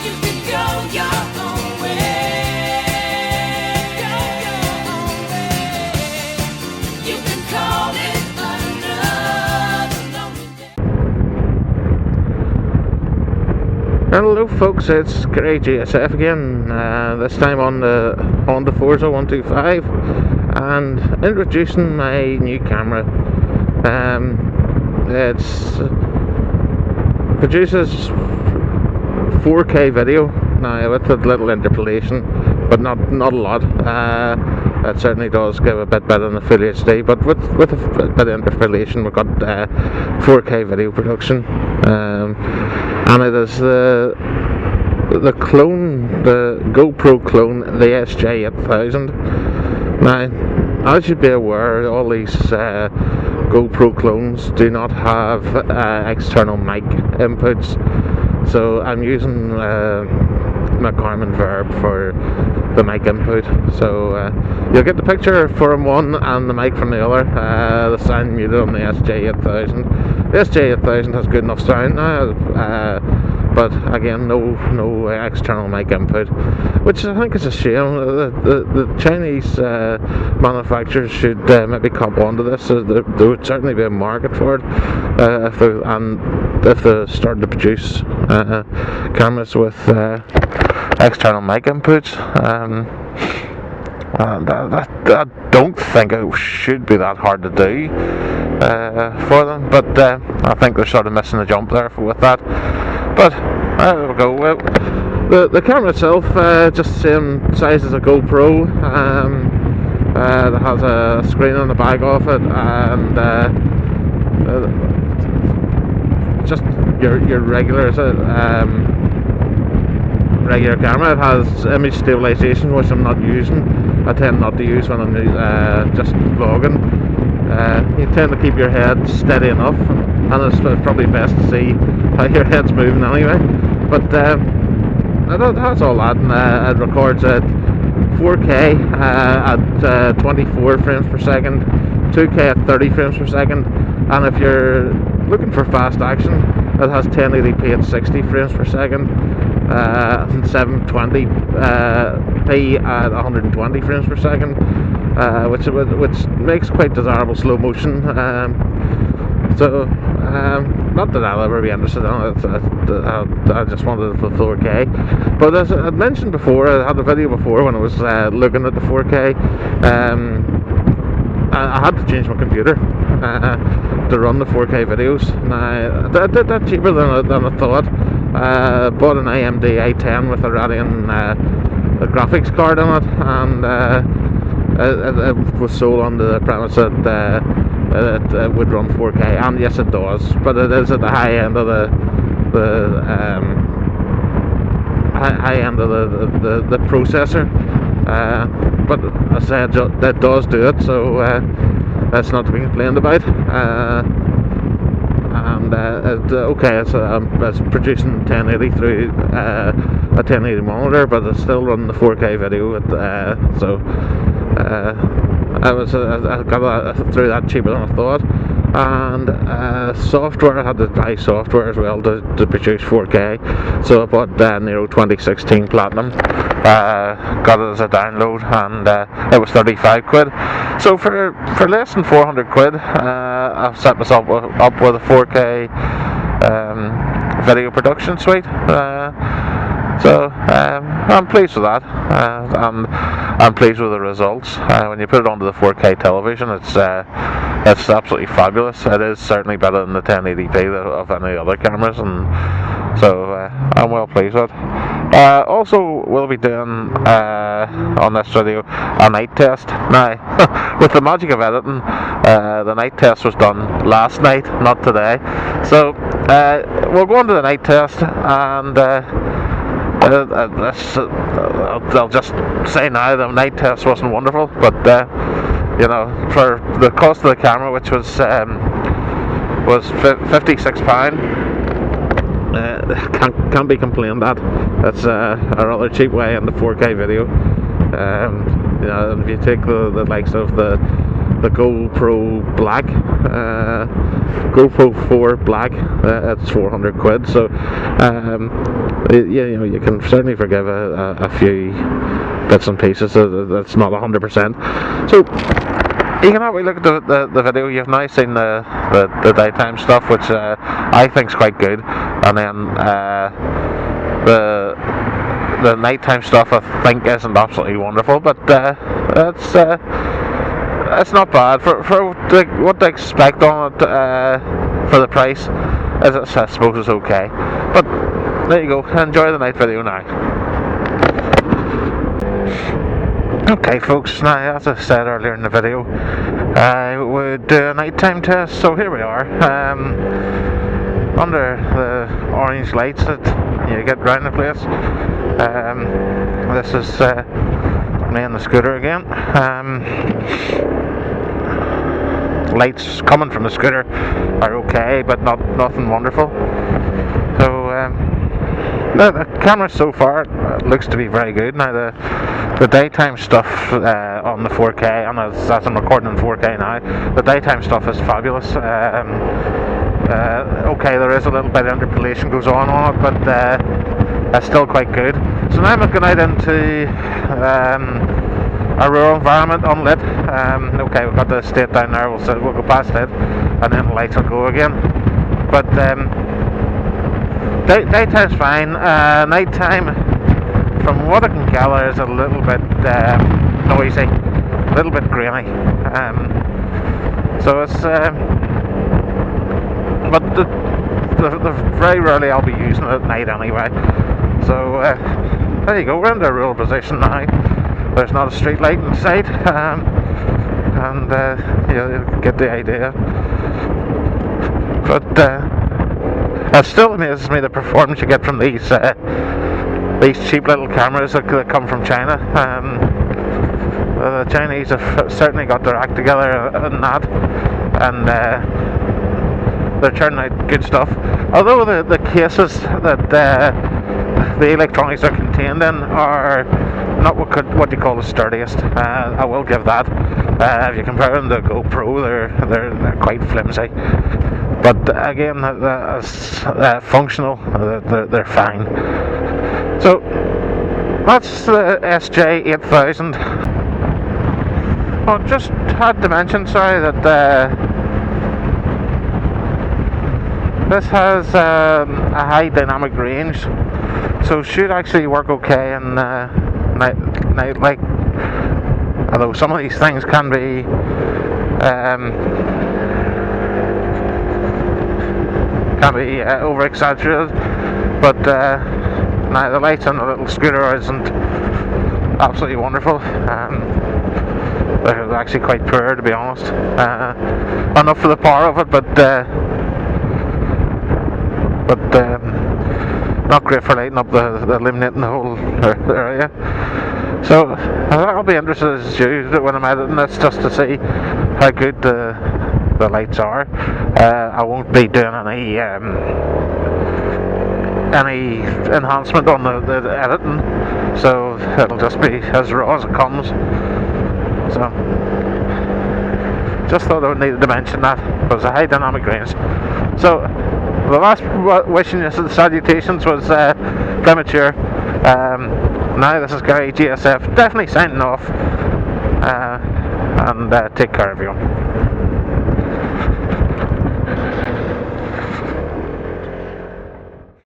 You can go your own way. Go your own way. You can call it another lonely day. Hello folks, it's Grey GSF again, this time on the Honda Forza 125 and introducing my new camera. It produces 4K video now with a little interpolation, but not a lot. It certainly does give a bit better than the Full HD, but with a bit of interpolation we've got 4K video production. And it is the clone, the GoPro clone, the SJ8000. Now, as you'd be aware, all these GoPro clones do not have external mic inputs, so I'm using my Garmin Virb for the mic input. So you'll get the picture from one and the mic from the other. The sound muted on the SJ8000. The SJ8000 has good enough sound now, but again, no external mic input, which I think is a shame. The Chinese manufacturers should maybe cop onto this. There would certainly be a market for it if they started to produce cameras with external mic inputs. I don't think it should be that hard to do for them, but I think they're sort of missing the jump there with that. But there we go. The camera itself, just the same size as a GoPro. It has a screen on the back of it, and just your regular regular camera. It has image stabilization, which I'm not using. I tend not to use when I'm just vlogging. You tend to keep your head steady enough, and it's probably best to see how your head's moving anyway. But that's all that, and it records at 4K at 24 frames per second, 2K at 30 frames per second, and if you're looking for fast action, it has 1080p at 60 frames per second, and 720p at 120 frames per second, which makes quite desirable slow motion. Not that I'll ever be interested in it. I just wanted it for 4K. But as I mentioned before, I had a video before when I was looking at the 4K. I had to change my computer to run the 4K videos. Now, I did that cheaper than I thought. Bought an AMD i10 with a Radeon a graphics card on it, and it was sold on the premise that it would run 4K, and yes it does, but it is at the high end of the processor. But as I said, that does do it, so that's not to be complained about. It's producing 1080 through a 1080 monitor, but it's still running the 4K video. I got through that cheaper than I thought. And software, I had to buy software as well to produce 4K. So I bought Nero 2016 Platinum, got it as a download, and it was 35 quid. So for less than 400 quid, I've set myself up with a 4K video production suite. So I'm pleased with that. I'm pleased with the results. When you put it onto the 4K television, it's absolutely fabulous. It is certainly better than the 1080p of any other cameras, and so I'm well pleased with it. Also, we'll be doing on this video a night test. Now, with the magic of editing, the night test was done last night, not today. So we'll go on to the night test, and I'll just say now the night test wasn't wonderful, but for the cost of the camera, which was £56, can't be complained at. That's a rather cheap way into 4K video. If you take the likes of the the GoPro Black, GoPro 4 Black. It's 400 quid. So you know, you can certainly forgive a few bits and pieces that's not 100%. So you can have a look at the video. You've now seen the daytime stuff, which I think's quite good, and then the nighttime stuff I think isn't absolutely wonderful, but it's not bad for what they expect on it for the price. I suppose it's okay. But there you go. Enjoy the night video now. Okay, folks. Now, as I said earlier in the video, I would do a nighttime test. So here we are. Under the orange lights that you get round the place. This is me and the scooter again. Lights coming from the scooter are okay, but nothing wonderful. So the camera so far looks to be very good. Now the daytime stuff on the 4K, and as I'm recording in 4K now, the daytime stuff is fabulous. Okay, there is a little bit of interpolation goes on it, but it's still quite good. So now I'm looking out into a rural environment, unlit. Okay, we've got the estate down there, we'll go past it, and then the lights will go again. But daytime's fine. Nighttime, from what I can gather, is a little bit noisy, a little bit grainy. So it's but very rarely I'll be using it at night anyway. So there you go, we're in the rural position now. There's not a street light in sight, and you get the idea. But it still amazes me the performance you get from these cheap little cameras that come from China. The Chinese have certainly got their act together in that, and they're turning out good stuff. Although the cases that the electronics are contained in are not what you call the sturdiest. I will give that. If you compare them to GoPro, they're quite flimsy. But again, functional, they're fine. So that's the SJ8000. Well, just had to mention, sorry, that this has a high dynamic range, so should actually work okay in night light. Although some of these things can be over exaggerated, but now the lights on the little scooter isn't absolutely wonderful. They're actually quite poor, to be honest. Enough for the power of it, but not great for lighting up illuminating the whole area. So I'll be interested as you when I'm editing this, just to see how good the lights are. I won't be doing any enhancement on the editing, so it'll just be as raw as it comes. So just thought I needed to mention that. It was a high dynamic range. So the last wishing you salutations was premature. Now this is Gary GSF, definitely signing off, and take care everyone.